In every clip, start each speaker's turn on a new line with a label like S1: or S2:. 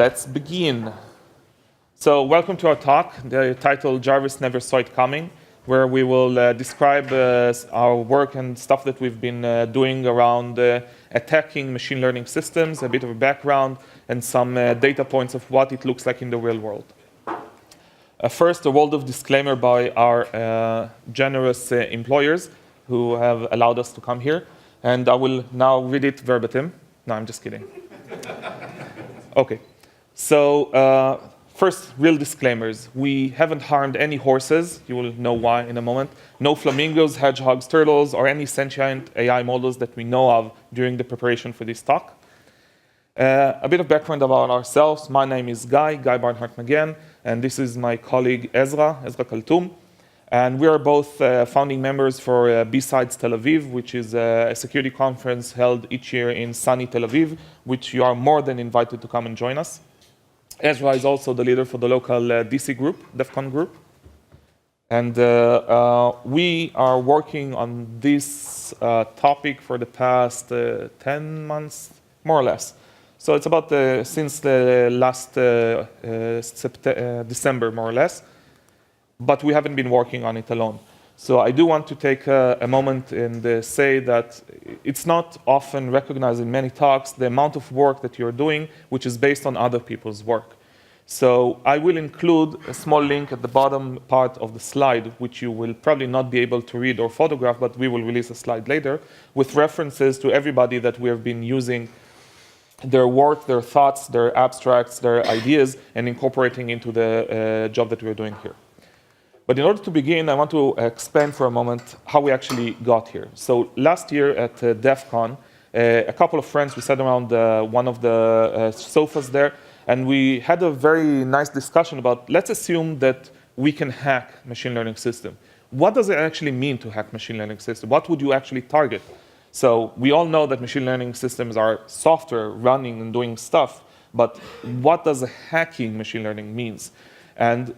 S1: let's begin. So welcome to our talk, the title Jarvis Never Saw It Coming, where we will describe our work and stuff that we've been doing around attacking machine learning systems, a bit of a background, and some data points of what it looks like in the real world. First, a word of disclaimer by our generous employers who have allowed us to come here. And I will now read it verbatim. No, I'm just kidding. OK. So first, real disclaimers. We haven't harmed any horses. You will know why in a moment. No flamingos, hedgehogs, turtles, or any sentient AI models that we know of during the preparation for this talk. A bit of background about ourselves. My name is Guy Barnhart-McGann, and this is my colleague Ezra Kaltoum. And we are both founding members for B-Sides Tel Aviv, which is a security conference held each year in sunny Tel Aviv, which you are more than invited to come and join us. Ezra is also the leader for the local DC group, DEF CON group. And we are working on this topic for the past 10 months, more or less. So it's about since the last December, more or less. But we haven't been working on it alone. So I do want to take a moment and say that it's not often recognized in many talks the amount of work that you're doing, which is based on other people's work. So I will include a small link at the bottom part of the slide, which you will probably not be able to read or photograph, but we will release a slide later, with references to everybody that we have been using their work, their thoughts, their abstracts, their ideas, and incorporating into the job that we're doing here. But in order to begin, I want to explain for a moment how we actually got here. So last year at DEF CON, a couple of friends, we sat around one of the sofas there, and we had a very nice discussion about, let's assume that we can hack machine learning system. What does it actually mean to hack machine learning system? What would you actually target? So we all know that machine learning systems are software running and doing stuff, but what does hacking machine learning means? And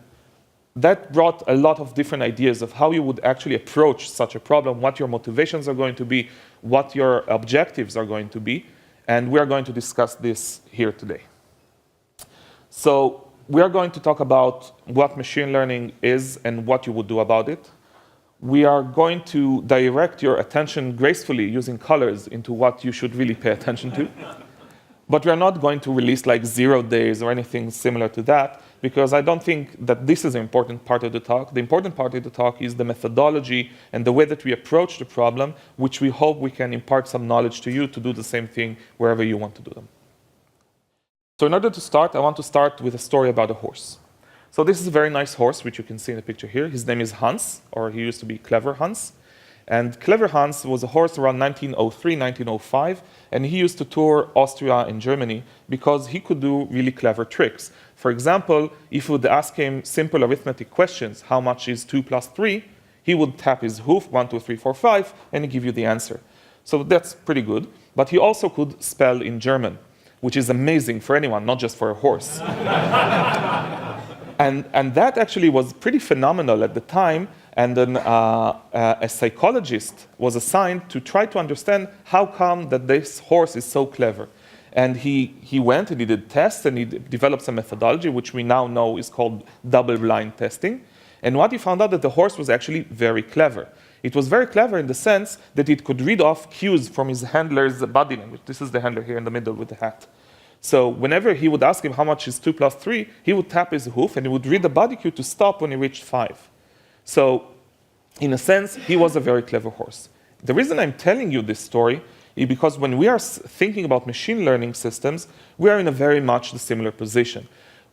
S1: that brought a lot of different ideas of how you would actually approach such a problem, what your motivations are going to be, what your objectives are going to be, and we are going to discuss this here today. So we are going to talk about what machine learning is and what you would do about it. We are going to direct your attention gracefully using colors into what you should really pay attention to. But we are not going to release like 0 days or anything similar to that, because I don't think that this is an important part of the talk. The important part of the talk is the methodology and the way that we approach the problem, which we hope we can impart some knowledge to you to do the same thing wherever you want to do them. So in order to start, I want to start with a story about a horse. So this is a very nice horse, which you can see in the picture here. His name is Hans, or he used to be Clever Hans. And Clever Hans was a horse around 1903, 1905, and he used to tour Austria and Germany because he could do really clever tricks. For example, if you would ask him simple arithmetic questions, how much is 2 plus 3, he would tap his hoof, 1, 2, 3, 4, 5, and give you the answer. So that's pretty good. But he also could spell in German, which is amazing for anyone, not just for a horse. And that actually was pretty phenomenal at the time. And then a psychologist was assigned to try to understand how come that this horse is so clever. And he went and he did tests and he developed some methodology, which we now know is called double-blind testing. And what he found out that the horse was actually very clever. It was very clever in the sense that it could read off cues from his handler's body language. This is the handler here in the middle with the hat. So whenever he would ask him how much is 2 plus 3, he would tap his hoof and he would read the body cue to stop when he reached 5. So in a sense, he was a very clever horse. The reason I'm telling you this story is because when we are thinking about machine learning systems, we are in a very much the similar position.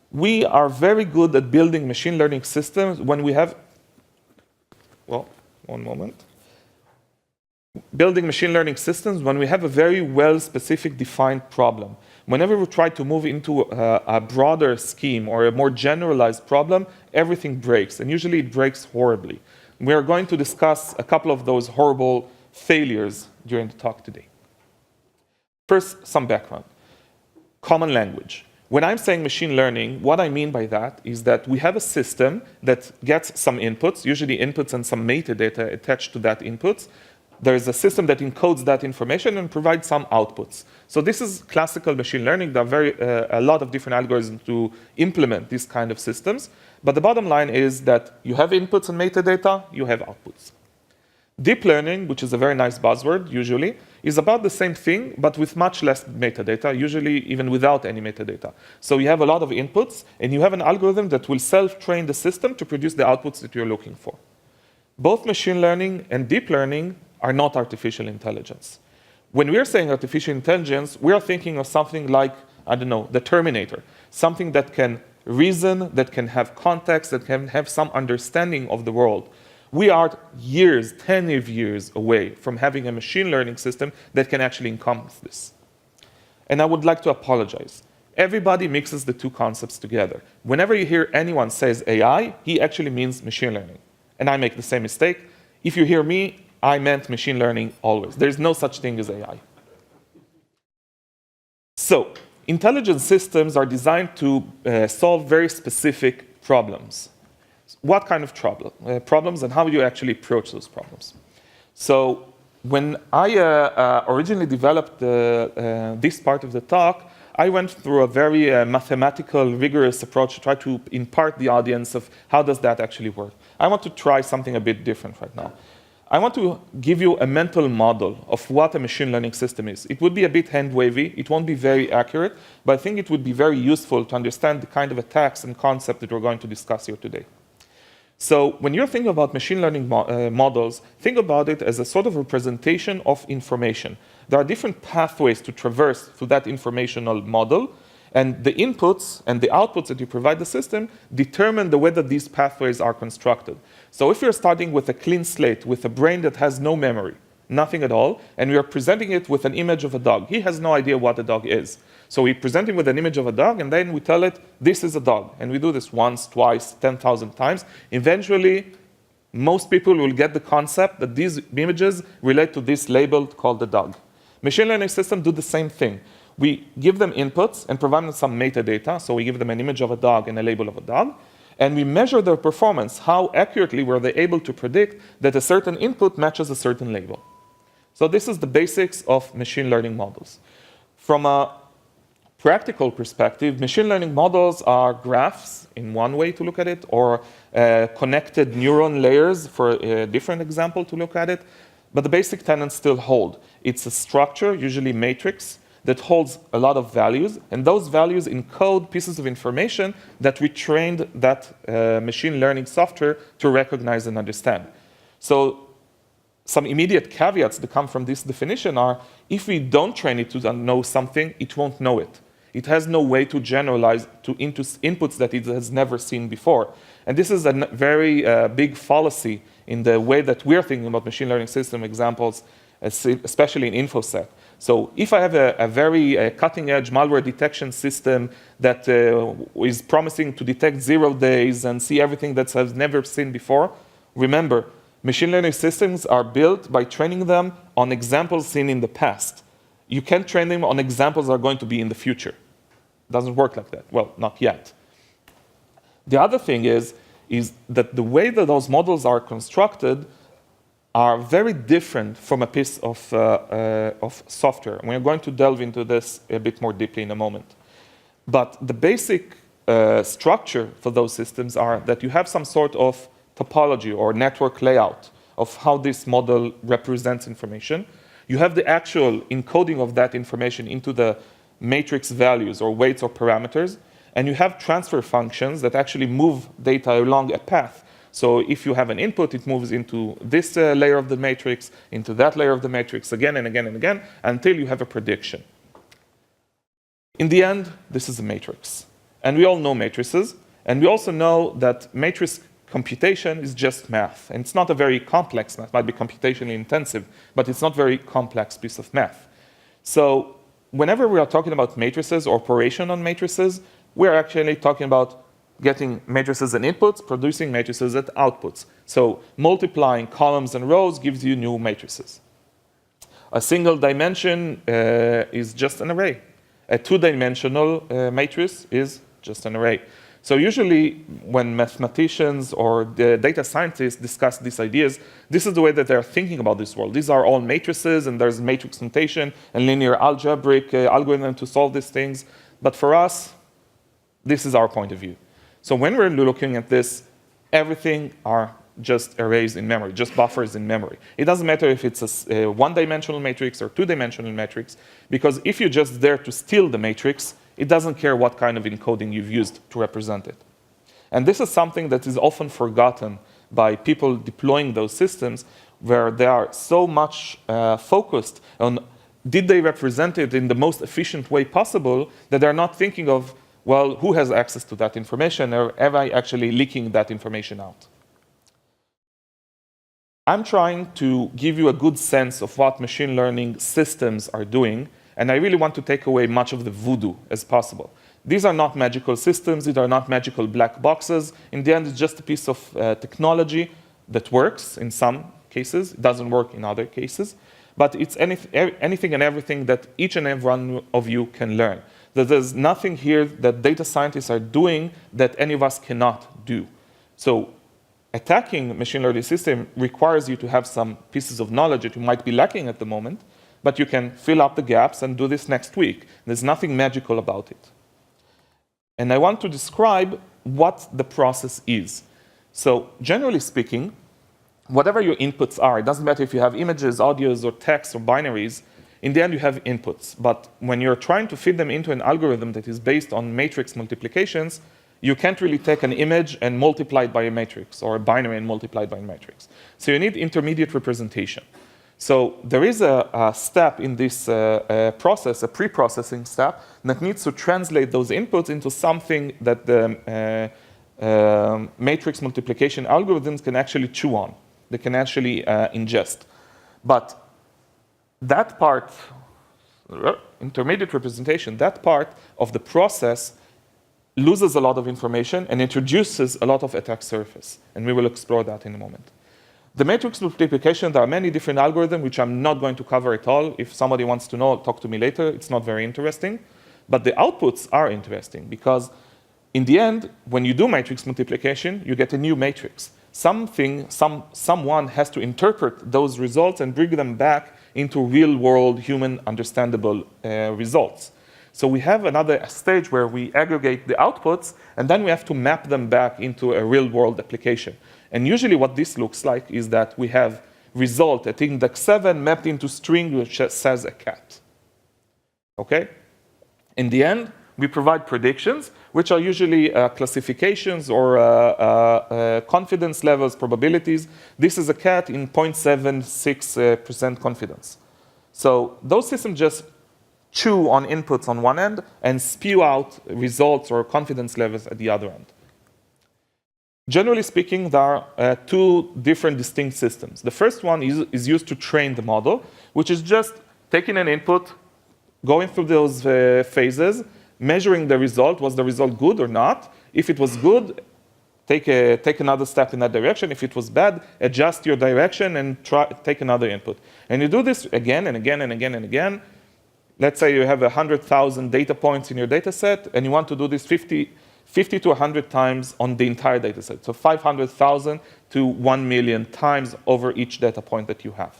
S1: We are very good at building machine learning systems when we have, well, one moment. Building machine learning systems when we have a very well-specific defined problem. Whenever we try to move into a broader scheme or a more generalized problem, everything breaks, and usually it breaks horribly. We are going to discuss a couple of those horrible failures during the talk today. First, some background. Common language. When I'm saying machine learning, what I mean by that is that we have a system that gets some inputs, usually inputs and some metadata attached to that inputs, there is a system that encodes that information and provides some outputs. So this is classical machine learning. There are a lot of different algorithms to implement these kind of systems. But the bottom line is that you have inputs and metadata, you have outputs. Deep learning, which is a very nice buzzword usually, is about the same thing, but with much less metadata, usually even without any metadata. So you have a lot of inputs, and you have an algorithm that will self-train the system to produce the outputs that you're looking for. Both machine learning and deep learning are not artificial intelligence. When we're saying artificial intelligence, we are thinking of something like, I don't know, the Terminator, something that can reason, that can have context, that can have some understanding of the world. We are years, 10 years away from having a machine learning system that can actually encompass this. And I would like to apologize. Everybody mixes the two concepts together. Whenever you hear anyone says AI, he actually means machine learning. And I make the same mistake. If you hear me, I meant machine learning always. There's no such thing as AI. So, intelligent systems are designed to solve very specific problems. What kind of problems and how do you actually approach those problems? So, when I originally developed this part of the talk, I went through a very mathematical, rigorous approach to try to impart the audience of how does that actually work. I want to try something a bit different right now. I want to give you a mental model of what a machine learning system is. It would be a bit hand-wavy. It won't be very accurate, but I think it would be very useful to understand the kind of attacks and concept that we're going to discuss here today. So when you're thinking about machine learning models, think about it as a sort of representation of information. There are different pathways to traverse through that informational model, and the inputs and the outputs that you provide the system determine the way that these pathways are constructed. So if you're starting with a clean slate, with a brain that has no memory, nothing at all, and we are presenting it with an image of a dog, he has no idea what a dog is. So we present him with an image of a dog, and then we tell it, this is a dog. And we do this once, twice, 10,000 times. Eventually, most people will get the concept that these images relate to this label called the dog. Machine learning systems do the same thing. We give them inputs and provide them some metadata. So we give them an image of a dog and a label of a dog. And we measure their performance. How accurately were they able to predict that a certain input matches a certain label? So this is the basics of machine learning models. From a practical perspective, machine learning models are graphs, in one way to look at it, or connected neuron layers, for a different example to look at it. But the basic tenets still hold. It's a structure, usually matrix, that holds a lot of values, and those values encode pieces of information that we trained that machine learning software to recognize and understand. So some immediate caveats that come from this definition are, if we don't train it to know something, it won't know it. It has no way to generalize into inputs that it has never seen before. And this is a very big fallacy in the way that we're thinking about machine learning system examples, especially in Infosec. So if I have a very cutting-edge malware detection system that is promising to detect 0 days and see everything that I've never seen before, remember, machine learning systems are built by training them on examples seen in the past. You can't train them on examples that are going to be in the future. It doesn't work like that. Well, not yet. The other thing is that the way that those models are constructed are very different from a piece of software. And we're going to delve into this a bit more deeply in a moment. But the basic structure for those systems are that you have some sort of topology or network layout of how this model represents information. You have the actual encoding of that information into the matrix values or weights or parameters. And you have transfer functions that actually move data along a path. So if you have an input, it moves into this layer of the matrix, into that layer of the matrix, again and again and again, until you have a prediction. In the end, this is a matrix. And we all know matrices. And we also know that matrix computation is just math. And it's not a very complex math. It might be computationally intensive, but it's not a very complex piece of math. So whenever we are talking about matrices or operation on matrices, we're actually talking about getting matrices and inputs, producing matrices and outputs. So multiplying columns and rows gives you new matrices. A single dimension is just an array. A two-dimensional matrix is just an array. So usually when mathematicians or the data scientists discuss these ideas, this is the way that they're thinking about this world. These are all matrices, and there's matrix notation and linear algebraic algorithm to solve these things. But for us, this is our point of view. So when we're looking at this, everything are just arrays in memory, just buffers in memory. It doesn't matter if it's a one-dimensional matrix or two-dimensional matrix, because if you're just there to steal the matrix, it doesn't care what kind of encoding you've used to represent it. And this is something that is often forgotten by people deploying those systems, where they are so much focused on did they represent it in the most efficient way possible, that they're not thinking of, well, who has access to that information, or am I actually leaking that information out? I'm trying to give you a good sense of what machine learning systems are doing, and I really want to take away much of the voodoo as possible. These are not magical systems, these are not magical black boxes. In the end, it's just a piece of technology that works in some cases, it doesn't work in other cases, but it's anything and everything that each and every one of you can learn. There's nothing here that data scientists are doing that any of us cannot do. So attacking machine learning system requires you to have some pieces of knowledge that you might be lacking at the moment, but you can fill up the gaps and do this next week. There's nothing magical about it. And I want to describe what the process is. So generally speaking, whatever your inputs are, it doesn't matter if you have images, audios, or text, or binaries, in the end you have inputs. But when you're trying to fit them into an algorithm that is based on matrix multiplications, you can't really take an image and multiply it by a matrix, or a binary and multiply it by a matrix. So you need intermediate representation. So there is a step in this process, a pre-processing step, that needs to translate those inputs into something that the matrix multiplication algorithms can actually chew on. They can actually ingest. But that part, intermediate representation, that part of the process loses a lot of information and introduces a lot of attack surface. And we will explore that in a moment. The matrix multiplication, there are many different algorithms, which I'm not going to cover at all. If somebody wants to know, talk to me later. It's not very interesting. But the outputs are interesting, because in the end, when you do matrix multiplication, you get a new matrix. Someone has to interpret those results and bring them back into real-world, human understandable results. So we have another stage where we aggregate the outputs, and then we have to map them back into a real-world application. And usually what this looks like is that we have result at index 7 mapped into string which says a cat. Okay? In the end, we provide predictions, which are usually classifications or confidence levels, probabilities. This is a cat in 0.76% confidence. So those systems just chew on inputs on one end and spew out results or confidence levels at the other end. Generally speaking, there are two different distinct systems. The first one is used to train the model, which is just taking an input, going through those phases, measuring the result. Was the result good or not? If it was good, take another step in that direction. If it was bad, adjust your direction and take another input. And you do this again and again and again and again. Let's say you have 100,000 data points in your data set, and you want to do this 50 to 100 times on the entire data set. So 500,000 to 1 million times over each data point that you have,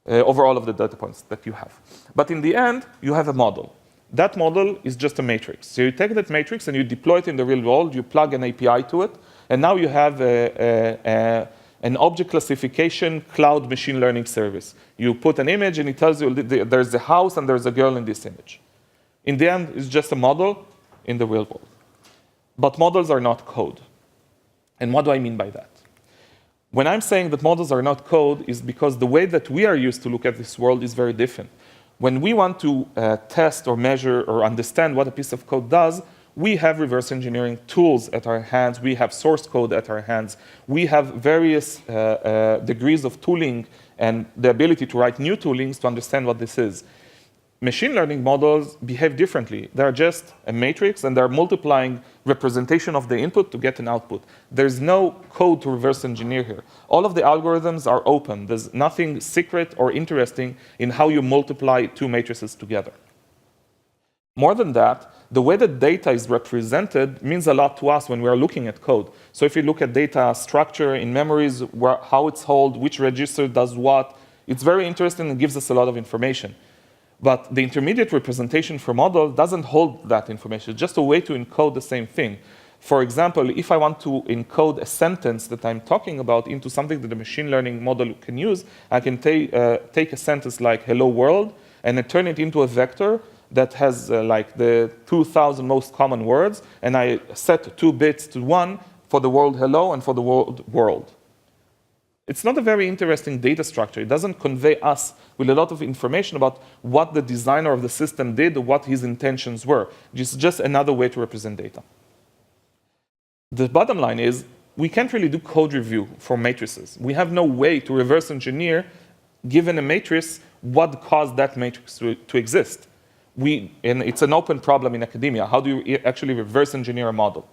S1: over all of the data points that you have. But in the end, you have a model. That model is just a matrix. So you take that matrix and you deploy it in the real world, you plug an API to it, and now you have an object classification cloud machine learning service. You put an image and it tells you there's a house and there's a girl in this image. In the end, it's just a model in the real world. But models are not code. And what do I mean by that? When I'm saying that models are not code is because the way that we are used to look at this world is very different. When we want to test or measure or understand what a piece of code does, we have reverse engineering tools at our hands. We have source code at our hands. We have various degrees of tooling and the ability to write new toolings to understand what this is. Machine learning models behave differently. They're just a matrix, and they're multiplying representation of the input to get an output. There's no code to reverse engineer here. All of the algorithms are open. There's nothing secret or interesting in how you multiply two matrices together. More than that, the way that data is represented means a lot to us when we are looking at code. So if you look at data structure in memories, how it's held, which register does what, it's very interesting and gives us a lot of information. But the intermediate representation for model doesn't hold that information. It's just a way to encode the same thing. For example, if I want to encode a sentence that I'm talking about into something that the machine learning model can use, I can take a sentence like hello world and turn it into a vector that has like the 2,000 most common words, and I set 2 bits to 1 for the word hello and for the word world. It's not a very interesting data structure. It doesn't convey us with a lot of information about what the designer of the system did or what his intentions were. It's just another way to represent data. The bottom line is, we can't really do code review for matrices. We have no way to reverse engineer, given a matrix, what caused that matrix to exist. And it's an open problem in academia. How do you actually reverse engineer a model?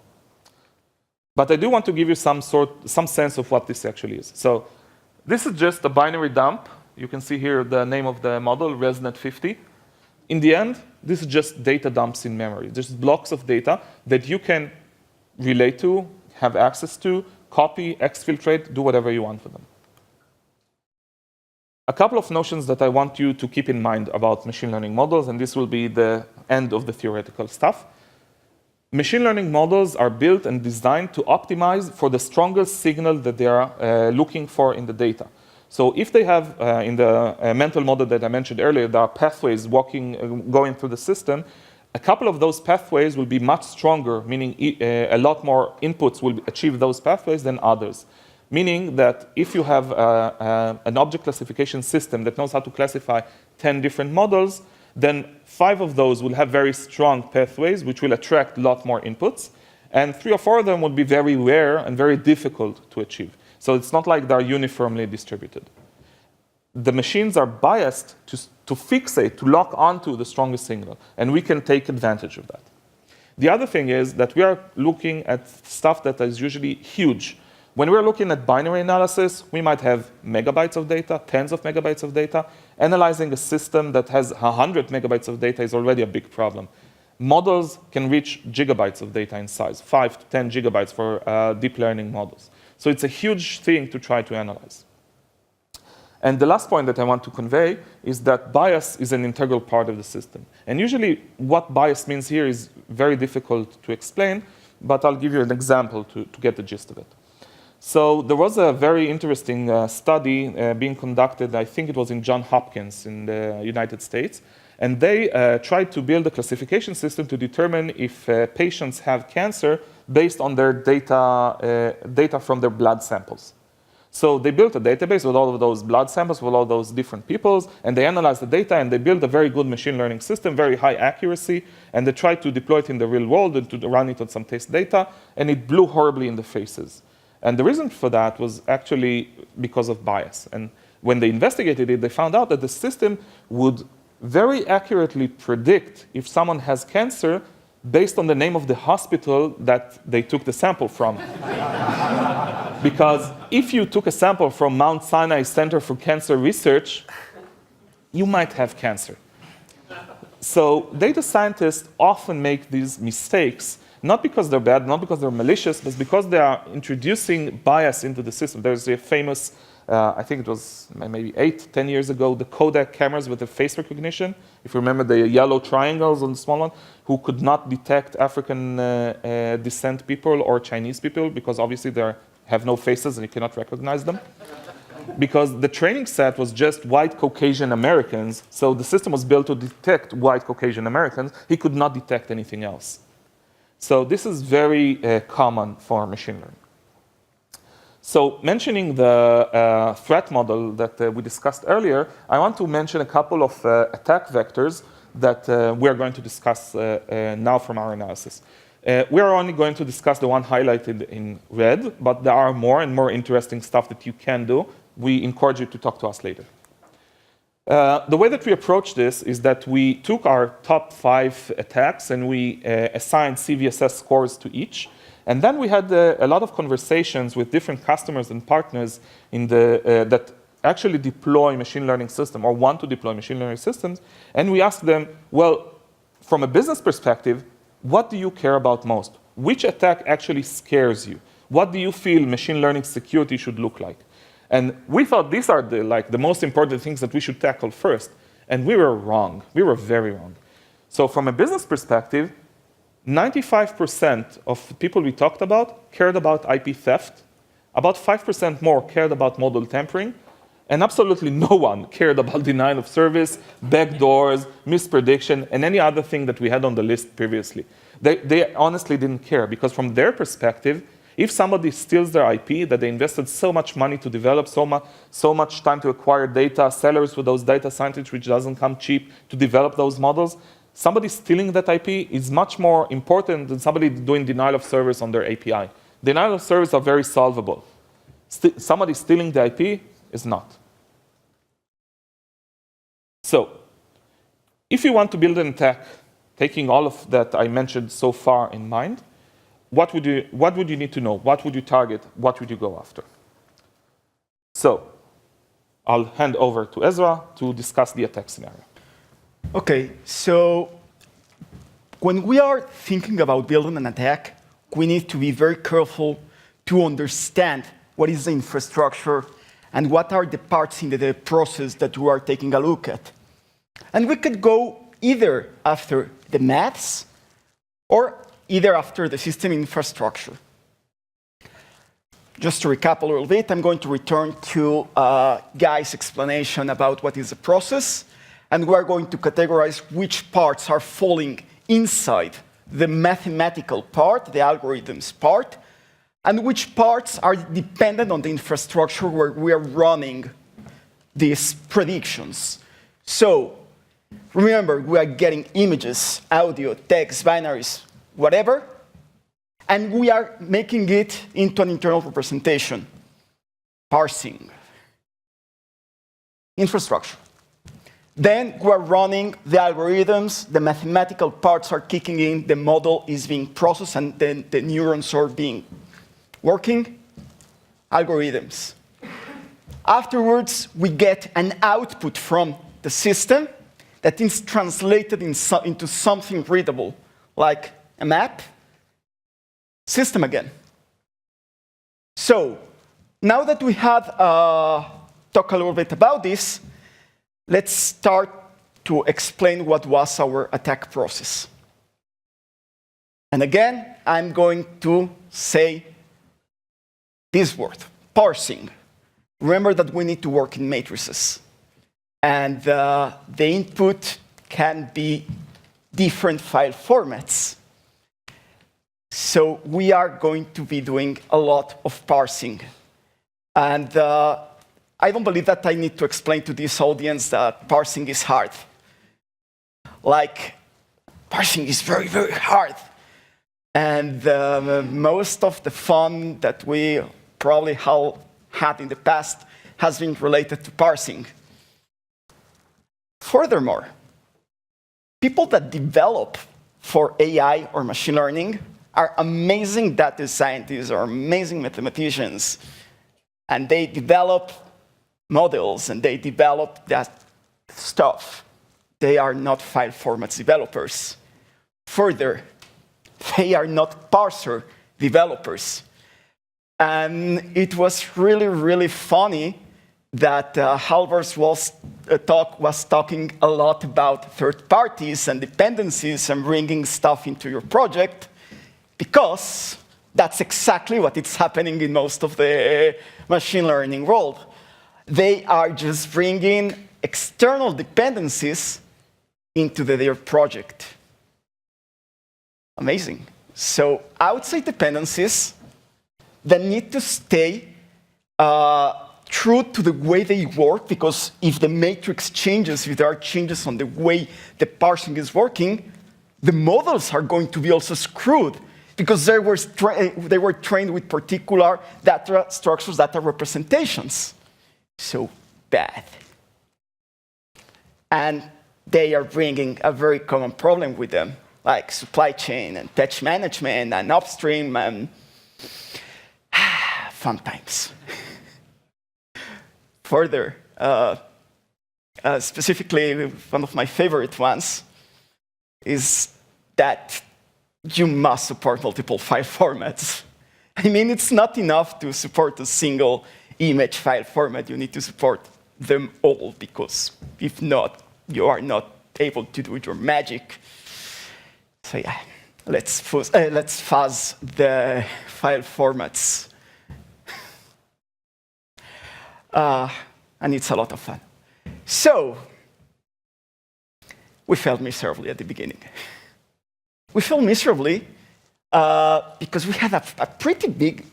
S1: But I do want to give you some sense of what this actually is. So this is just a binary dump. You can see here the name of the model, ResNet50. In the end, this is just data dumps in memory. There's blocks of data that you can relate to, have access to, copy, exfiltrate, do whatever you want with them. A couple of notions that I want you to keep in mind about machine learning models, and this will be the end of the theoretical stuff. Machine learning models are built and designed to optimize for the strongest signal that they are looking for in the data. So if they have, in the mental model that I mentioned earlier, there are pathways going through the system, a couple of those pathways will be much stronger, meaning a lot more inputs will achieve those pathways than others. Meaning that if you have an object classification system that knows how to classify 10 different models, then 5 of those will have very strong pathways, which will attract a lot more inputs. And 3 or 4 of them would be very rare and very difficult to achieve. So it's not like they're uniformly distributed. The machines are biased to fixate, to lock onto the strongest signal. And we can take advantage of that. The other thing is that we are looking at stuff that is usually huge. When we're looking at binary analysis, we might have megabytes of data, tens of megabytes of data. Analyzing a system that has 100 megabytes of data is already a big problem. Models can reach gigabytes of data in size, 5 to 10 gigabytes for deep learning models. So it's a huge thing to try to analyze. And the last point that I want to convey is that bias is an integral part of the system. And usually what bias means here is very difficult to explain, but I'll give you an example to get the gist of it. So there was a very interesting study being conducted, I think it was in Johns Hopkins in the United States, and they tried to build a classification system to determine if patients have cancer based on their data from their blood samples. So they built a database with all of those blood samples, with all those different peoples, and they analyzed the data, and they built a very good machine learning system, very high accuracy, and they tried to deploy it in the real world and to run it on some test data, and it blew horribly in the faces. And the reason for that was actually because of bias. And when they investigated it, they found out that the system would very accurately predict if someone has cancer based on the name of the hospital that they took the sample from. Because if you took a sample from Mount Sinai Center for Cancer Research, you might have cancer. So data scientists often make these mistakes, not because they're bad, not because they're malicious, but because they are introducing bias into the system. There's a famous, I think it was maybe 8-10 years ago, the Kodak cameras with the face recognition. If you remember the yellow triangles on the small one, who could not detect African descent people or Chinese people, because obviously they have no faces and you cannot recognize them. Because the training set was just white Caucasian Americans, so the system was built to detect white Caucasian Americans. He could not detect anything else. So this is very common for machine learning. So mentioning the threat model that we discussed earlier, I want to mention a couple of attack vectors that we are going to discuss now from our analysis. We are only going to discuss the one highlighted in red, but there are more and more interesting stuff that you can do. We encourage you to talk to us later. The way that we approach this is that we took our top 5 attacks and we assigned CVSS scores to each. And then we had a lot of conversations with different customers and partners that actually deploy machine learning systems or want to deploy machine learning systems. And we asked them, well, from a business perspective, what do you care about most? Which attack actually scares you? What do you feel machine learning security should look like? And we thought these are the most important things that we should tackle first. And we were wrong. We were very wrong. So from a business perspective, 95% of people we talked about cared about IP theft. About 5% more cared about model tampering. And absolutely no one cared about denial of service, backdoors, misprediction, and any other thing that we had on the list previously. They honestly didn't care, because from their perspective, if somebody steals their IP that they invested so much money to develop, so much time to acquire data, salaries for those data scientists, which doesn't come cheap to develop those models, somebody stealing that IP is much more important than somebody doing denial of service on their API. Denial of service are very solvable. Somebody stealing the IP is not. So, if you want to build an attack, taking all of that I mentioned so far in mind, what would you need to know? What would you target? What would you go after? So, I'll hand over to Ezra to discuss the attack scenario.
S2: Okay, so when we are thinking about building an attack, we need to be very careful to understand what is the infrastructure and what are the parts in the process that we are taking a look at. And we could go either after the maths or either after the system infrastructure. Just to recap a little bit, I'm going to return to Guy's explanation about what is a process, and we're going to categorize which parts are falling inside the mathematical part, the algorithms part, and which parts are dependent on the infrastructure where we are running these predictions. So, remember, we are getting images, audio, text, binaries, whatever, and we are making it into an internal representation. Parsing. Infrastructure. Then we are running the algorithms, the mathematical parts are kicking in, the model is being processed, and then the neurons are being working. Algorithms. Afterwards, we get an output from the system that is translated into something readable, like a map. System again. So, now that we have talked a little bit about this, let's start to explain what was our attack process. And again, I'm going to say this word, parsing. Remember that we need to work in matrices. And the input can be different file formats. So we are going to be doing a lot of parsing. And I don't believe that I need to explain to this audience that parsing is hard. Like, parsing is very, very hard. And most of the fun that we probably had in the past has been related to parsing. Furthermore, people that develop for AI or machine learning are amazing data scientists or amazing mathematicians. And they develop models and they develop that stuff. They are not file formats developers. Further, they are not parser developers. And it was really, really funny that Jarvis was talking a lot about third parties and dependencies and bringing stuff into your project, because that's exactly what is happening in most of the machine learning world. They are just bringing external dependencies into their project. Amazing. So outside dependencies that need to stay true to the way they work, because if the matrix changes, if there are changes on the way the parsing is working, the models are going to be also screwed, because they were trained with particular data structures, data representations. So bad. And they are bringing a very common problem with them, like supply chain and patch management and upstream and fun times. Further, specifically, one of my favorite ones is that you must support multiple file formats. I mean, it's not enough to support a single image file format. You need to support them all, because if not, you are not able to do your magic. So yeah, let's fuzz the file formats. And it's a lot of fun. So, we failed miserably at the beginning. We failed miserably because we had a pretty big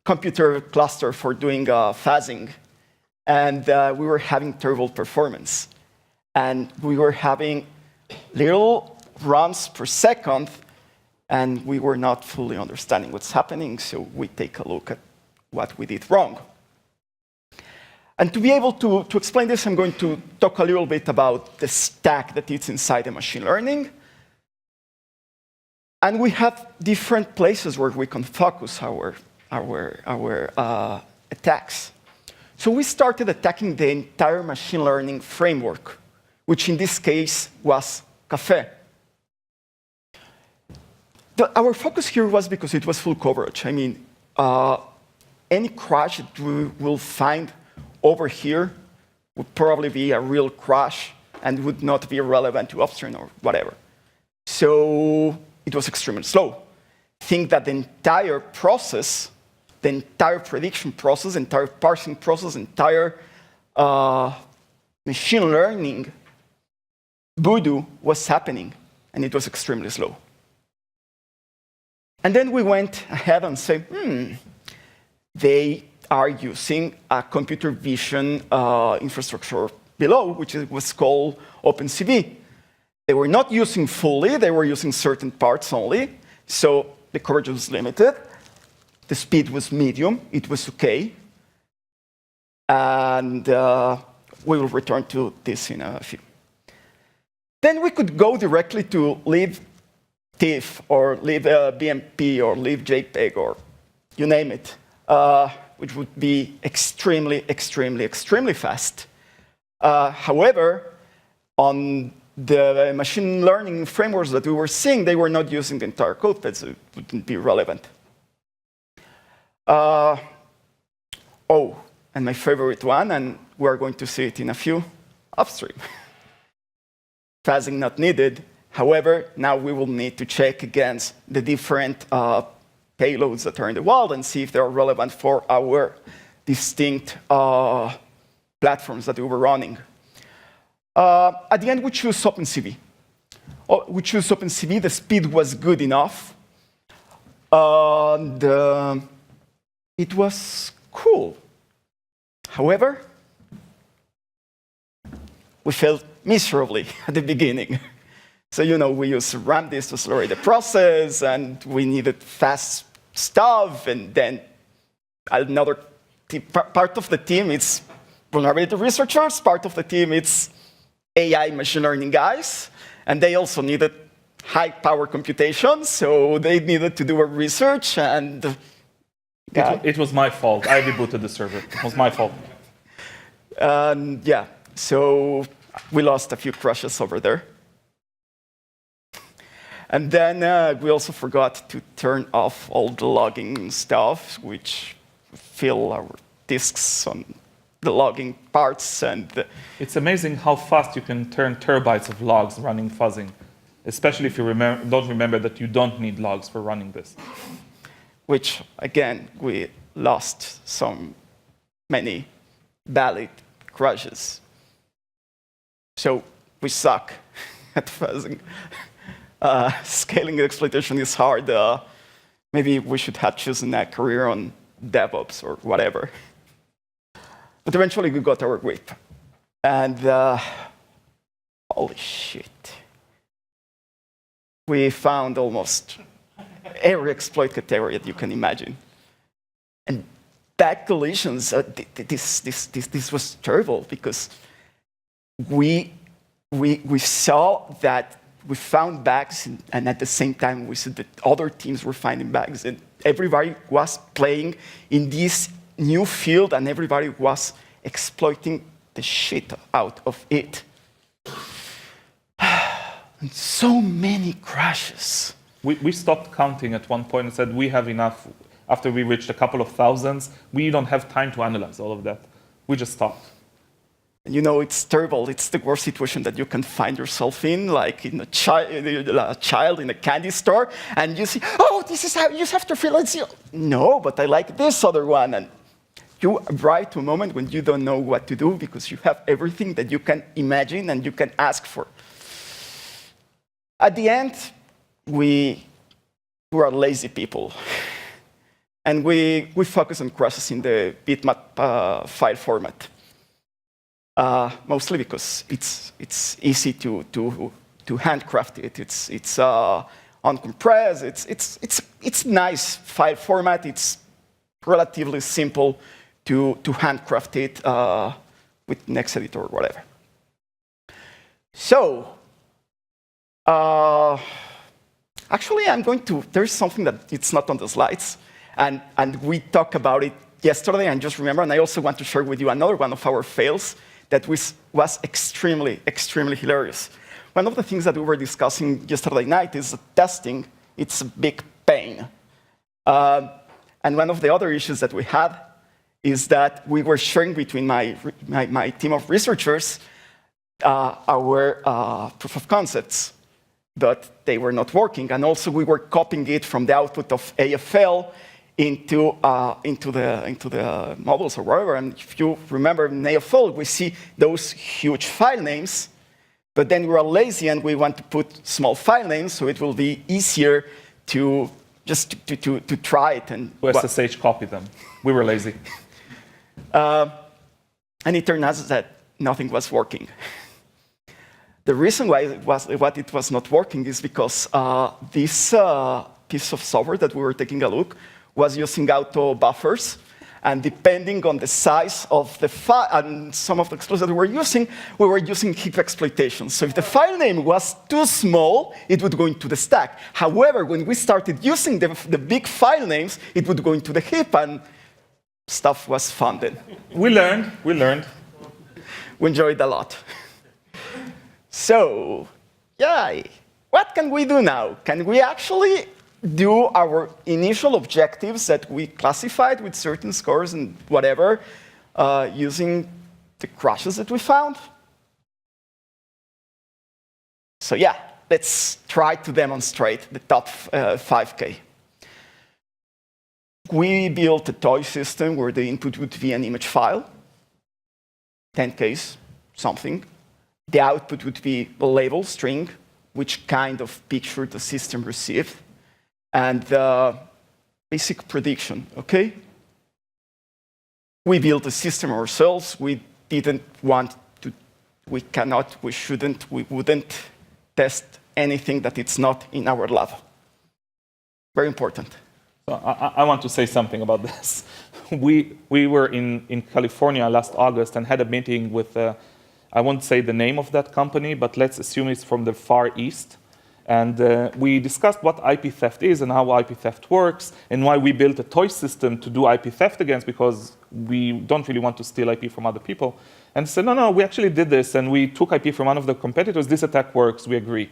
S2: computer cluster for doing fuzzing, and we were having terrible performance. And we were having little runs per second, and we were not fully understanding what's happening, so we take a look at what we did wrong. And to be able to explain this, I'm going to talk a little bit about the stack that is inside the machine learning. And we have different places where we can focus our attacks. So we started attacking the entire machine learning framework, which in this case was Café. Our focus here was because it was full coverage. I mean, any crash that we will find over here would probably be a real crash and would not be relevant to upstream or whatever. So it was extremely slow. Think that the entire process, the entire prediction process, entire parsing process, entire machine learning voodoo was happening, and it was extremely slow. And then we went ahead and said, they are using a computer vision infrastructure below, which was called OpenCV. They were not using fully, they were using certain parts only, so the coverage was limited, the speed was medium, it was okay, and we will return to this in a few. Then we could go directly to libTIFF, or libBMP, or libJPEG, or you name it, which would be extremely, extremely, extremely fast. However, on the machine learning frameworks that we were seeing, they were not using the entire code base, so it wouldn't be relevant. Oh, and my favorite one, and we're going to see it in a few, upstream. Fuzzing not needed. However, now we will need to check against the different payloads that are in the wild and see if they are relevant for our distinct platforms that we were running. At the end, we chose OpenCV. We chose OpenCV. The speed was good enough. And it was cool. However, we failed miserably at the beginning. So, you know, we used ramdisk to accelerate the process, and we needed fast stuff, and then another part of the team, it's vulnerability researchers, part of the team, it's AI machine learning guys, and they also needed high-power computation, so they needed to do a research, and...
S1: It was my fault. I rebooted the server. It was my fault.
S2: Yeah, so we lost a few crashes over there. And then we also forgot to turn off all the logging stuff, which fill our disks on the logging parts. And
S1: it's amazing how fast you can turn terabytes of logs running fuzzing, especially if you don't remember that you don't need logs for running this.
S2: Which, again, we lost many valid crashes. So we suck at fuzzing. Scaling exploitation is hard. Maybe we should have chosen a career on DevOps or whatever. But eventually we got our grip. And holy shit. We found almost every exploit category that you can imagine. And back collisions, this was terrible because we saw that we found bugs, and at the same time, we saw that other teams were finding bugs, and everybody was playing in this new field, and everybody was exploiting the shit out of it. And so many crashes.
S1: We stopped counting at one point and said, we have enough. After we reached a couple of thousands, we don't have time to analyze all of that. We just stopped.
S2: And you know, it's terrible. It's the worst situation that you can find yourself in, like in a child in a candy store, and you see, oh, this is how you have to feel it. No, but I like this other one. And you arrive to a moment when you don't know what to do because you have everything that you can imagine and you can ask for. At the end, we are lazy people. And we focus on crashes in the bitmap file format. Mostly because it's easy to handcraft it. It's uncompressed. It's nice file format. It's relatively simple to handcraft it with NextEditor or whatever. So, actually, there's something that it's not on the slides, and we talked about it yesterday, and just remember, and I also want to share with you another one of our fails that was extremely, extremely hilarious. One of the things that we were discussing yesterday night is that testing, it's a big pain. And one of the other issues that we had is that we were sharing between my team of researchers our proof of concepts, but they were not working. And also we were copying it from the output of AFL into the models or whatever. And if you remember in AFL, we see those huge file names, but then we are lazy and we want to put small file names so it will be easier to just to try it. And
S1: SSH copy them. We were lazy.
S2: And it turned out that nothing was working. The reason why it was not working is because this piece of software that we were taking a look was using auto buffers, and depending on the size of the file and some of the exploits that we were using heap exploitation. So if the file name was too small, it would go into the stack. However, when we started using the big file names, it would go into the heap, and stuff was fun then.
S1: We learned.
S2: We enjoyed a lot. So, yeah, what can we do now? Can we actually do our initial objectives that we classified with certain scores and whatever using the crashes that we found? So yeah, let's try to demonstrate the top 5K. We built a toy system where the input would be an image file, 10Ks, something. The output would be a label, string, which kind of picture the system received, and basic prediction, okay? We built a system ourselves. We didn't want to, we cannot, we shouldn't, we wouldn't test anything that it's not in our lab. Very important.
S1: So I want to say something about this. We were in California last August and had a meeting with, I won't say the name of that company, but let's assume it's from the Far East. And we discussed what IP theft is and how IP theft works and why we built a toy system to do IP theft against, because we don't really want to steal IP from other people. And said, no, we actually did this, and we took IP from one of the competitors. This attack works, we agree.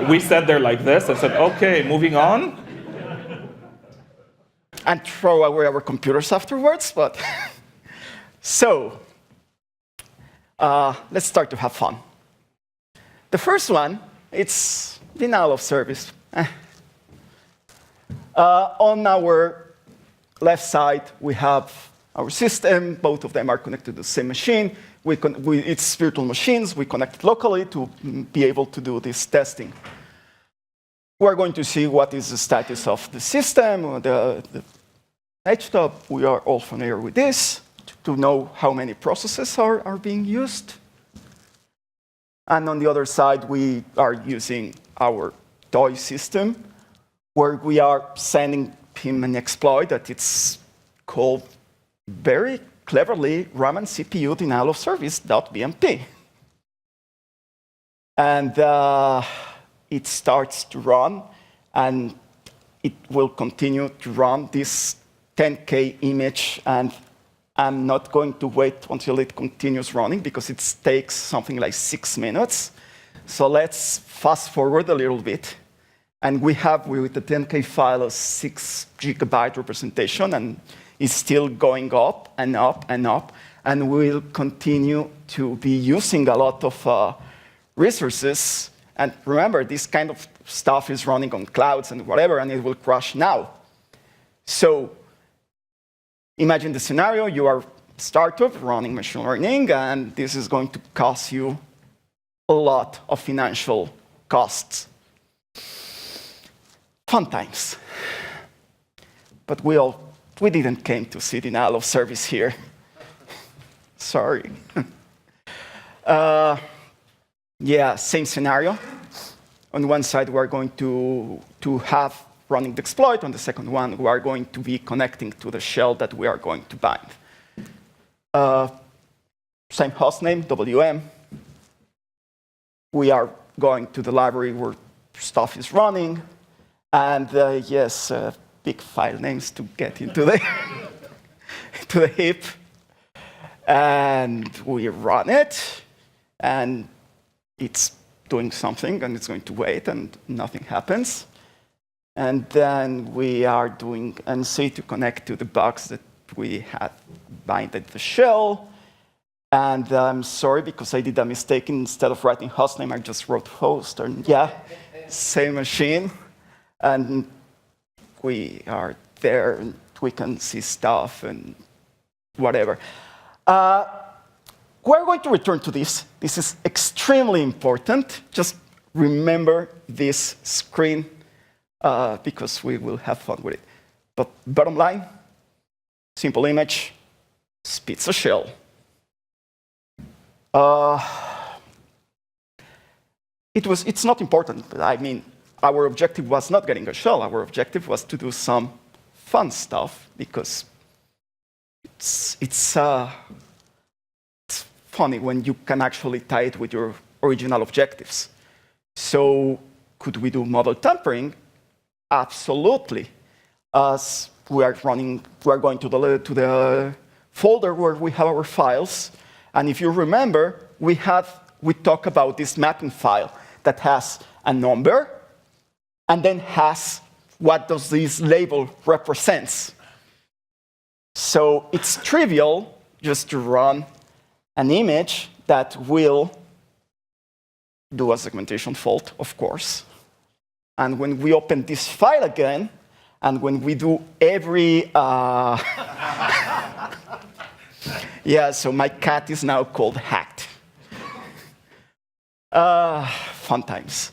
S1: We sat there like this and said, OK, moving on.
S2: And throw away our computers afterwards, but... So, let's start to have fun. The first one, it's denial of service. On our left side, we have our system. Both of them are connected to the same machine. It's virtual machines. We connect locally to be able to do this testing. We're going to see what is the status of the system, the HTOP. We are all familiar with this, to know how many processes are being used. And on the other side, we are using our toy system, where we are sending him an exploit that it's called very cleverly Raman CPU denial of service.bmp. And it starts to run, and it will continue to run this 10K image and I'm not going to wait until it continues running because it takes something like 6 minutes. So let's fast forward a little bit. And we have, with the 10K file, a 6 GB representation, and it's still going up and up and up. And we'll continue to be using a lot of resources. And remember, this kind of stuff is running on clouds and whatever, and it will crash now. So imagine the scenario. You are a startup running machine learning, and this is going to cost you a lot of financial costs. Fun times. But we didn't came to see denial of service here. Sorry. Yeah, same scenario. On one side, we're going to have running the exploit. On the second one, we are going to be connecting to the shell that we are going to bind. Same hostname, WM. We are going to the library where stuff is running. And yes, big file names to get into the, to the heap. And we run it. And it's doing something, and it's going to wait, and nothing happens. And then we are doing NC to connect to the box that we had binded the shell. And I'm sorry, because I did a mistake. Instead of writing hostname, I just wrote host. And yeah, same machine. And we are there, and we can see stuff and whatever. We're going to return to this. This is extremely important. Just remember this screen, because we will have fun with it. But bottom line, simple image, spits a shell. It's not important. I mean, our objective was not getting a shell. Our objective was to do some fun stuff, because it's funny when you can actually tie it with your original objectives. So could we do model tampering? Absolutely. As we are going to the folder where we have our files. And if you remember, we talk about this mapping file that has a number and then has what does this label represents. So it's trivial just to run an image that will do a segmentation fault, of course. And when we open this file again, and when we do every... yeah, so my cat is now called hacked. Fun times.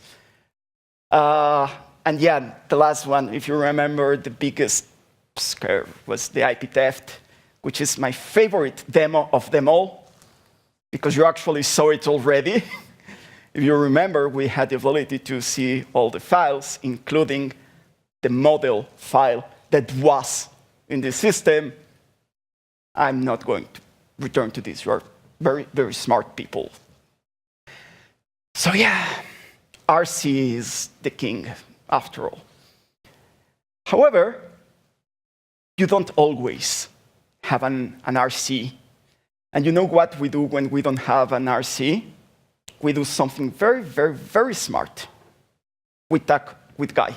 S2: And yeah, the last one, if you remember, the biggest scare was the IP theft, which is my favorite demo of them all, because you actually saw it already. If you remember, we had the ability to see all the files, including the model file that was in the system. I'm not going to return to this. You are very, very smart people. So yeah, RC is the king, after all. However, you don't always have an RC. And you know what we do when we don't have an RC? We do something very, very, very smart. We talk with Guy.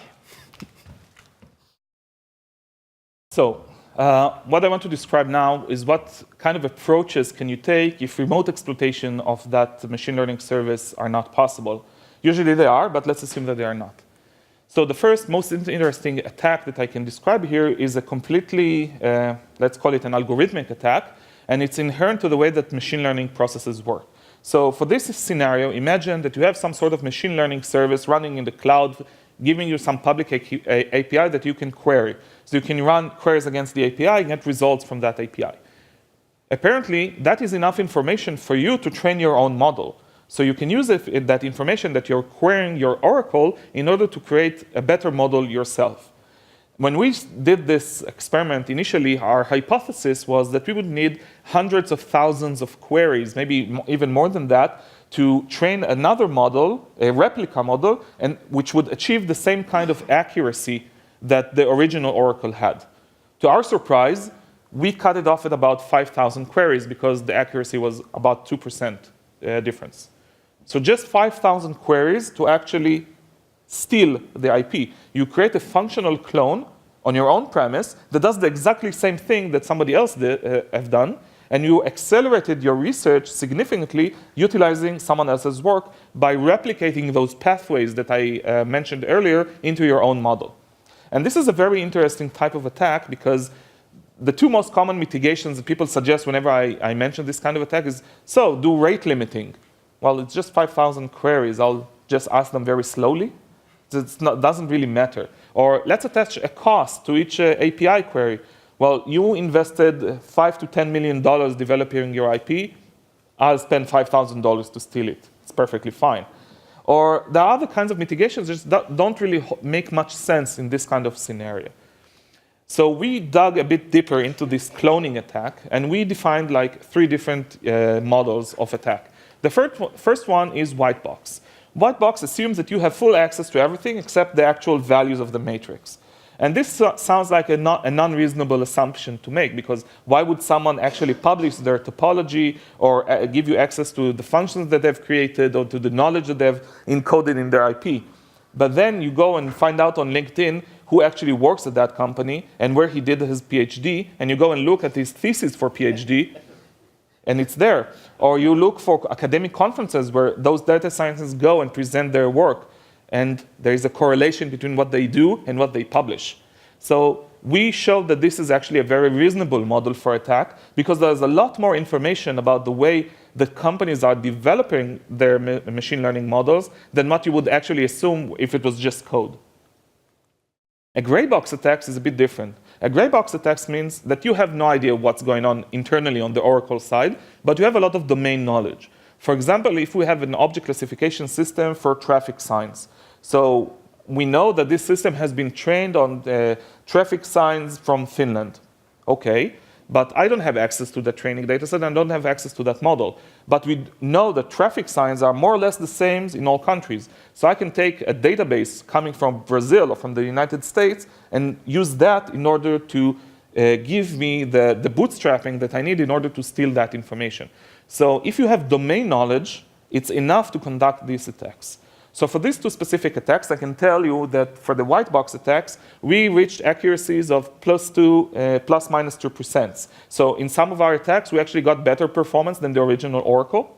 S1: So what I want to describe now is what kind of approaches can you take if remote exploitation of that machine learning service are not possible. Usually they are, but let's assume that they are not. So the first most interesting attack that I can describe here is a completely, let's call it an algorithmic attack, and it's inherent to the way that machine learning processes work. So for this scenario, imagine that you have some sort of machine learning service running in the cloud, giving you some public API that you can query. So you can run queries against the API and get results from that API. Apparently, that is enough information for you to train your own model. So you can use that information that you're querying your oracle in order to create a better model yourself. When we did this experiment initially, our hypothesis was that we would need hundreds of thousands of queries, maybe even more than that, to train another model, a replica model, and which would achieve the same kind of accuracy that the original oracle had. To our surprise, we cut it off at about 5,000 queries because the accuracy was about 2% difference. So just 5,000 queries to actually steal the IP. You create a functional clone on your own premise that does the exactly same thing that somebody else have done, and you accelerated your research significantly utilizing someone else's work by replicating those pathways that I mentioned earlier into your own model. And this is a very interesting type of attack because the two most common mitigations that people suggest whenever I mention this kind of attack is, so do rate limiting. Well, it's just 5,000 queries. I'll just ask them very slowly. It doesn't really matter. Or let's attach a cost to each API query. Well, you invested $5 to $10 million developing your IP. I'll spend $5,000 to steal it. It's perfectly fine. Or there are other kinds of mitigations that don't really make much sense in this kind of scenario. So we dug a bit deeper into this cloning attack, and we defined like 3 different models of attack. The first one is white box. White box assumes that you have full access to everything except the actual values of the matrix. And this sounds like a non-reasonable assumption to make, because why would someone actually publish their topology or give you access to the functions that they've created or to the knowledge that they've encoded in their IP? But then you go and find out on LinkedIn who actually works at that company and where he did his PhD, and you go and look at his thesis for PhD, and it's there. Or you look for academic conferences where those data scientists go and present their work, and there is a correlation between what they do and what they publish. So we showed that this is actually a very reasonable model for attack because there's a lot more information about the way that companies are developing their machine learning models than what you would actually assume if it was just code. A gray box attack is a bit different. A gray box attack means that you have no idea what's going on internally on the Oracle side, but you have a lot of domain knowledge. For example, if we have an object classification system for traffic signs, so we know that this system has been trained on traffic signs from Finland. Okay, but I don't have access to that training data set and I don't have access to that model. But we know that traffic signs are more or less the same in all countries. So I can take a database coming from Brazil or from the United States and use that in order to give me the bootstrapping that I need in order to steal that information. So if you have domain knowledge, it's enough to conduct these attacks. So for these 2 specific attacks, I can tell you that for the white box attacks, we reached accuracies of plus minus 2%. So in some of our attacks, we actually got better performance than the original Oracle,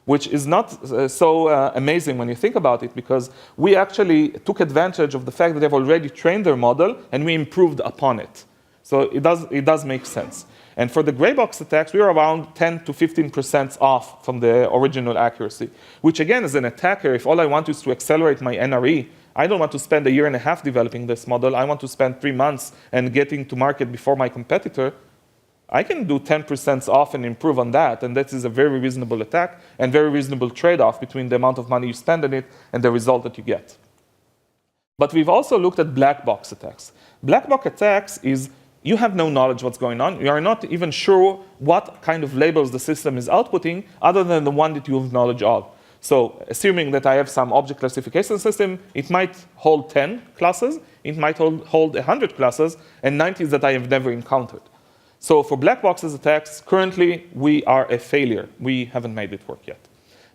S1: which is not so amazing when you think about it, because we actually took advantage of the fact that they've already trained their model, and we improved upon it. So it does make sense. And for the gray box attacks, we were around 10 to 15% off from the original accuracy, which again, as an attacker, if all I want is to accelerate my NRE, I don't want to spend a year and a half developing this model. I want to spend 3 months and getting to market before my competitor. I can do 10% off and improve on that, and that is a very reasonable attack and very reasonable trade-off between the amount of money you spend on it and the result that you get. But we've also looked at black box attacks. Black box attacks is you have no knowledge what's going on. You are not even sure what kind of labels the system is outputting other than the one that you have knowledge of. So assuming that I have some object classification system, it might hold 10 classes, it might hold 100 classes, and 90 that I have never encountered. So for black boxes attacks, currently we are a failure. We haven't made it work yet.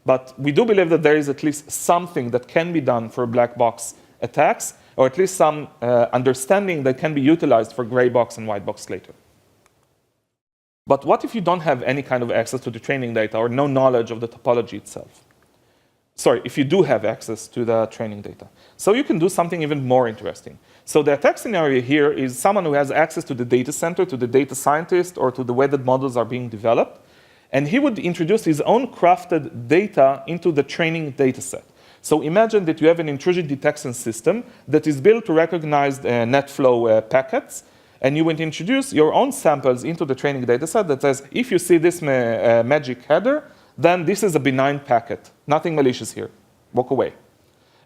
S1: But we do believe that there is at least something that can be done for black box attacks, or at least some understanding that can be utilized for gray box and white box later. But what if you don't have any kind of access to the training data or no knowledge of the topology itself? Sorry, if you do have access to the training data. So you can do something even more interesting. So the attack scenario here is someone who has access to the data center, to the data scientist, or to the way that models are being developed, and he would introduce his own crafted data into the training data set. So imagine that you have an intrusion detection system that is built to recognize NetFlow packets, and you would introduce your own samples into the training data set that says, if you see this magic header, then this is a benign packet, nothing malicious here, walk away.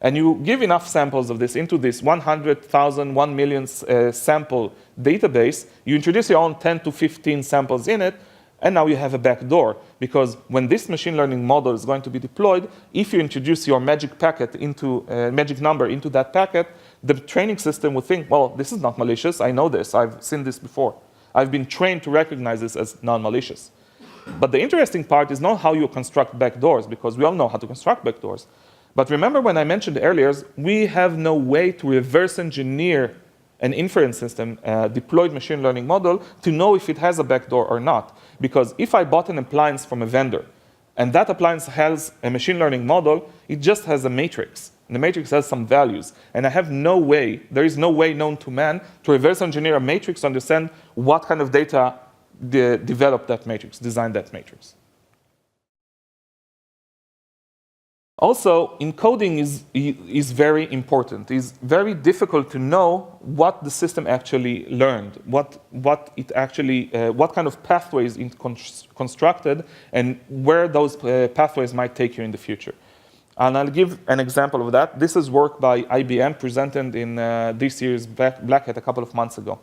S1: And you give enough samples of this into this 100,000, 1 million sample database, you introduce your own 10 to 15 samples in it, and now you have a backdoor, because when this machine learning model is going to be deployed, if you introduce your magic packet into magic number into that packet, the training system will think, well, this is not malicious. I know this. I've seen this before. I've been trained to recognize this as non-malicious. But the interesting part is not how you construct backdoors, because we all know how to construct backdoors. But remember when I mentioned earlier, we have no way to reverse engineer an inference system, a deployed machine learning model, to know if it has a backdoor or not. Because if I bought an appliance from a vendor, and that appliance has a machine learning model, it just has a matrix. And the matrix has some values. And I have no way, there is no way known to man to reverse engineer a matrix to understand what kind of data developed that matrix, designed that matrix. Also, encoding is very important. It's very difficult to know what the system actually learned, what kind of pathways it constructed, and where those pathways might take you in the future. And I'll give an example of that. This is work by IBM presented in this year's Black Hat a couple of months ago.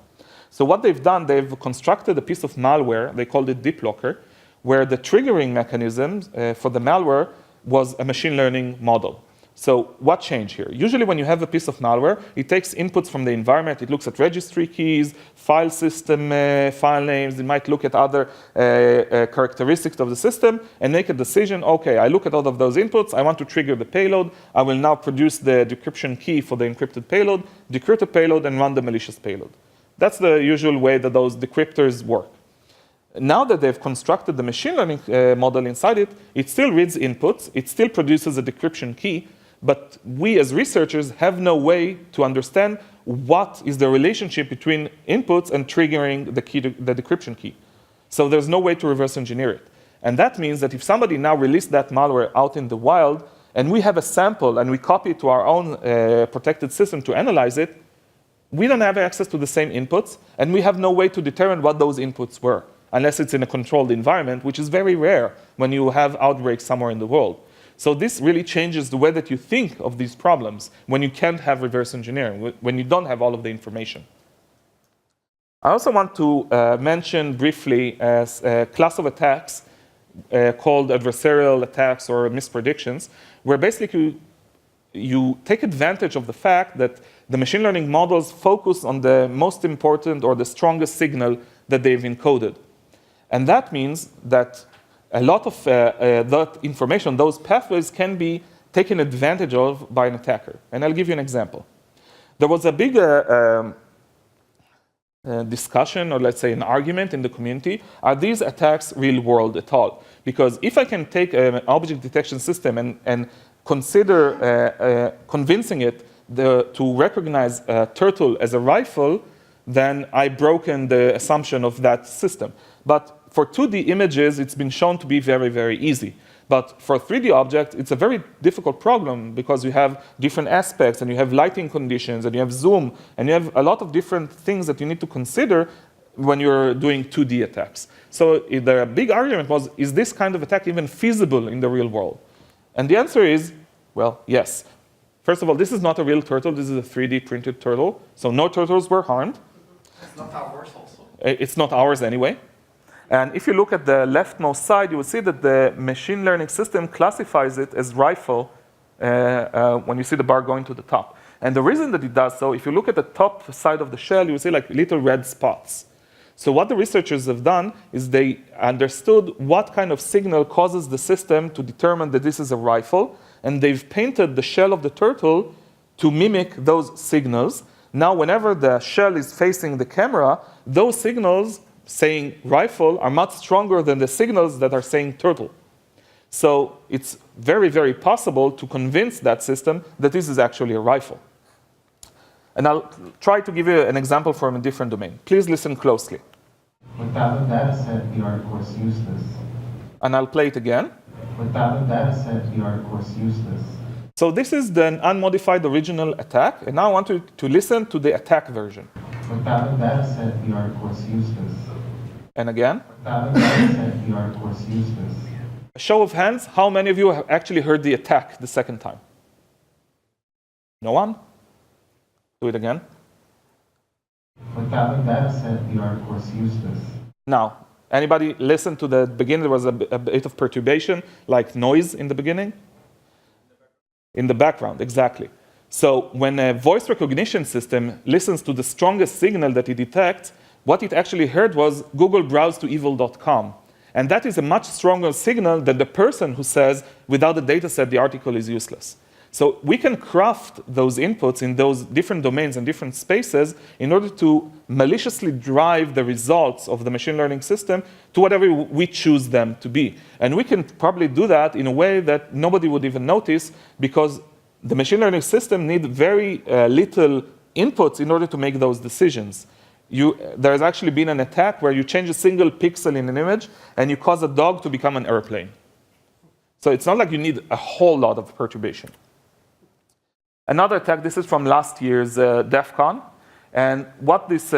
S1: So what they've done, they've constructed a piece of malware, they called it DeepLocker, where the triggering mechanism for the malware was a machine learning model. So what changed here? Usually when you have a piece of malware, it takes inputs from the environment, it looks at registry keys, file system, file names, it might look at other characteristics of the system and make a decision, okay, I look at all of those inputs, I want to trigger the payload, I will now produce the decryption key for the encrypted payload, decrypt the payload, and run the malicious payload. That's the usual way that those decryptors work. Now that they've constructed the machine learning model inside it, it still reads inputs, it still produces a decryption key, but we as researchers have no way to understand what is the relationship between inputs and triggering the decryption key. So there's no way to reverse engineer it. And that means that if somebody now released that malware out in the wild, and we have a sample and we copy it to our own protected system to analyze it, we don't have access to the same inputs, and we have no way to determine what those inputs were, unless it's in a controlled environment, which is very rare when you have outbreaks somewhere in the world. So this really changes the way that you think of these problems when you can't have reverse engineering, when you don't have all of the information. I also want to mention briefly a class of attacks called adversarial attacks or mispredictions, where basically you take advantage of the fact that the machine learning models focus on the most important or the strongest signal that they've encoded. And that means that a lot of that information, those pathways, can be taken advantage of by an attacker. And I'll give you an example. There was a big discussion, or let's say an argument in the community, are these attacks real world at all? Because if I can take an object detection system and consider convincing it to recognize a turtle as a rifle, then I've broken the assumption of that system. But for 2D images, it's been shown to be very, very easy. But for 3D objects, it's a very difficult problem because you have different aspects, and you have lighting conditions, and you have zoom, and you have a lot of different things that you need to consider when you're doing 2D attacks. So the big argument was, is this kind of attack even feasible in the real world? And the answer is, well, yes. First of all, this is not a real turtle. This is a 3D printed turtle. So no turtles were harmed.
S2: It's not ours also.
S1: It's not ours anyway. And if you look at the leftmost side, you will see that the machine learning system classifies it as rifle when you see the bar going to the top. And the reason that it does so, if you look at the top side of the shell, you will see like little red spots. So what the researchers have done is they understood what kind of signal causes the system to determine that this is a rifle, and they've painted the shell of the turtle to mimic those signals. Now, whenever the shell is facing the camera, those signals saying rifle are much stronger than the signals that are saying turtle. So it's very, very possible to convince that system that this is actually a rifle. And I'll try to give you an example from a different domain. Please listen closely.
S3: Without a data set, we are of course useless.
S1: And I'll play it again.
S3: Without a data set, we are of course useless.
S1: So this is the unmodified original attack, and now I want you to listen to the attack version.
S3: Without a data set, we are of course useless.
S1: And again.
S3: Without a data set, we are of course useless.
S1: A show of hands, how many of you have actually heard the attack the second time? No one? Do it again.
S3: Without a data set, we are of course useless.
S1: Now, anybody listen to the beginning? There was a bit of perturbation, like noise in the beginning? In the background, exactly. So when a voice recognition system listens to the strongest signal that it detects, what it actually heard was Google browse to evil.com. And that is a much stronger signal than the person who says, without the data set, the article is useless. So we can craft those inputs in those different domains and different spaces in order to maliciously drive the results of the machine learning system to whatever we choose them to be. And we can probably do that in a way that nobody would even notice, because the machine learning system needs very little inputs in order to make those decisions. There has actually been an attack where you change a single pixel in an image and you cause a dog to become an airplane. So it's not like you need a whole lot of perturbation. Another attack, this is from last year's DEF CON. And what this,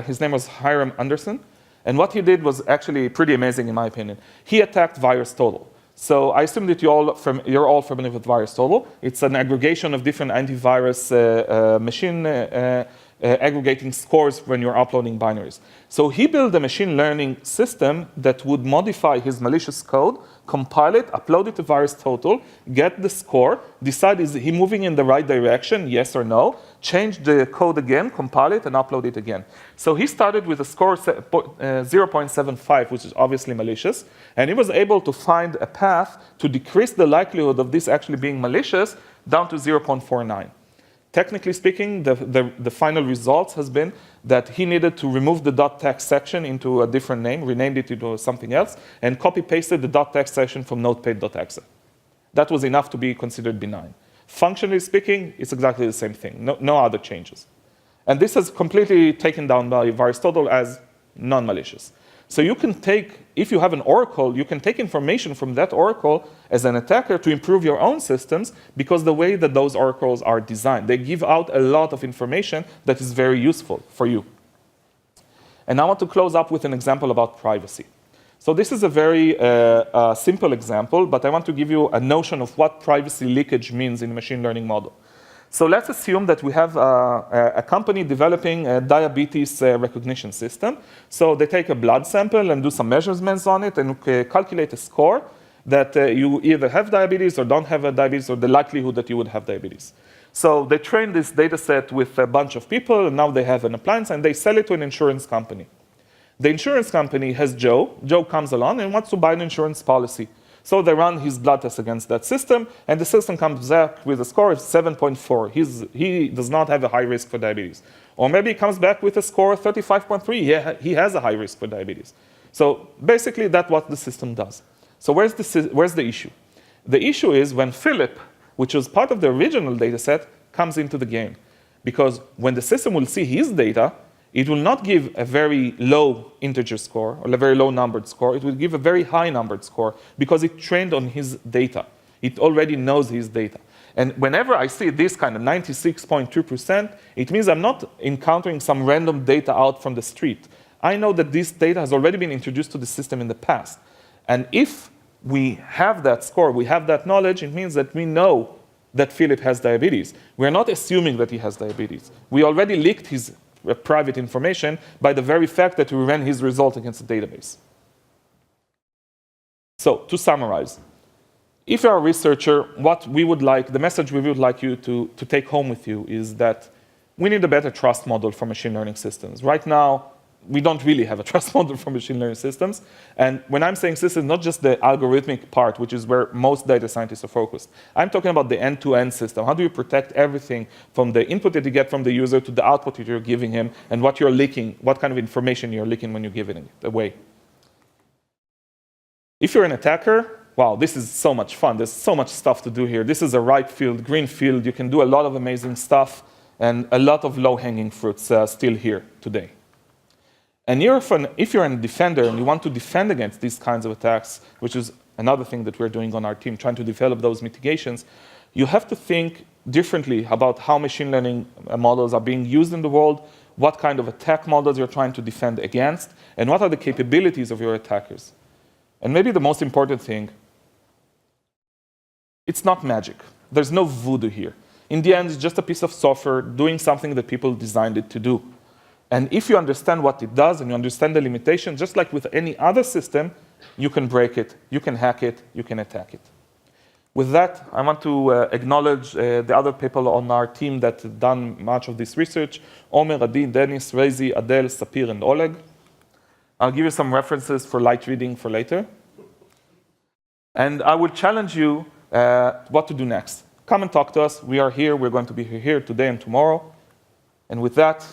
S1: his name was Hiram Anderson. And what he did was actually pretty amazing in my opinion. He attacked VirusTotal. So I assume that you're all familiar with VirusTotal. It's an aggregation of different antivirus machine aggregating scores when you're uploading binaries. So he built a machine learning system that would modify his malicious code, compile it, upload it to VirusTotal, get the score, decide is he moving in the right direction, yes or no, change the code again, compile it, and upload it again. So he started with a score 0.75, which is obviously malicious, and he was able to find a path to decrease the likelihood of this actually being malicious down to 0.49. Technically speaking, the final results has been that he needed to remove the .text section into a different name, renamed it into something else, and copy-pasted the .text section from notepad.exe. That was enough to be considered benign. Functionally speaking, it's exactly the same thing, no other changes. And this is completely taken down by VirusTotal as non-malicious. So you can take, if you have an oracle, you can take information from that oracle as an attacker to improve your own systems, because the way that those oracles are designed, they give out a lot of information that is very useful for you. And I want to close up with an example about privacy. So this is a very simple example, but I want to give you a notion of what privacy leakage means in a machine learning model. So let's assume that we have a company developing a diabetes recognition system. So they take a blood sample and do some measurements on it and calculate a score that you either have diabetes or don't have a diabetes, or the likelihood that you would have diabetes. So they train this data set with a bunch of people, and now they have an appliance, and they sell it to an insurance company. The insurance company has Joe. Joe comes along and wants to buy an insurance policy. So they run his blood test against that system, and the system comes back with a score of 7.4. He does not have a high risk for diabetes. Or maybe he comes back with a score of 35.3. He has a high risk for diabetes. So basically, that's what the system does. So where's the issue? The issue is when Philip, which was part of the original data set, comes into the game. Because when the system will see his data, it will not give a very low integer score or a very low numbered score. It will give a very high numbered score because it trained on his data. It already knows his data. And whenever I see this kind of 96.2%, it means I'm not encountering some random data out from the street. I know that this data has already been introduced to the system in the past. And if we have that score, we have that knowledge, it means that we know that Philip has diabetes. We're not assuming that he has diabetes. We already leaked his private information by the very fact that we ran his result against the database. So to summarize, if you're a researcher, what we would like, the message we would like you to take home with you is that we need a better trust model for machine learning systems. Right now, we don't really have a trust model for machine learning systems. And when I'm saying systems, not just the algorithmic part, which is where most data scientists are focused. I'm talking about the end-to-end system. How do you protect everything from the input that you get from the user to the output that you're giving him, and what you're leaking, what kind of information you're leaking when you're giving it away. If you're an attacker, wow, this is so much fun. There's so much stuff to do here. This is a ripe field, green field. You can do a lot of amazing stuff, and a lot of low-hanging fruits still here today. And if you're a defender and you want to defend against these kinds of attacks, which is another thing that we're doing on our team, trying to develop those mitigations, you have to think differently about how machine learning models are being used in the world, what kind of attack models you're trying to defend against, and what are the capabilities of your attackers. And maybe the most important thing, it's not magic. There's no voodoo here. In the end, it's just a piece of software doing something that people designed it to do. And if you understand what it does and you understand the limitations, just like with any other system, you can break it, you can hack it, you can attack it. With that, I want to acknowledge the other people on our team that have done much of this research: Omer, Adi, Dennis, Rezi, Adel, Sapir, and Oleg. I'll give you some references for light reading for later. And I will challenge you what to do next. Come and talk to us. We are here. We're going to be here today and tomorrow. And with that,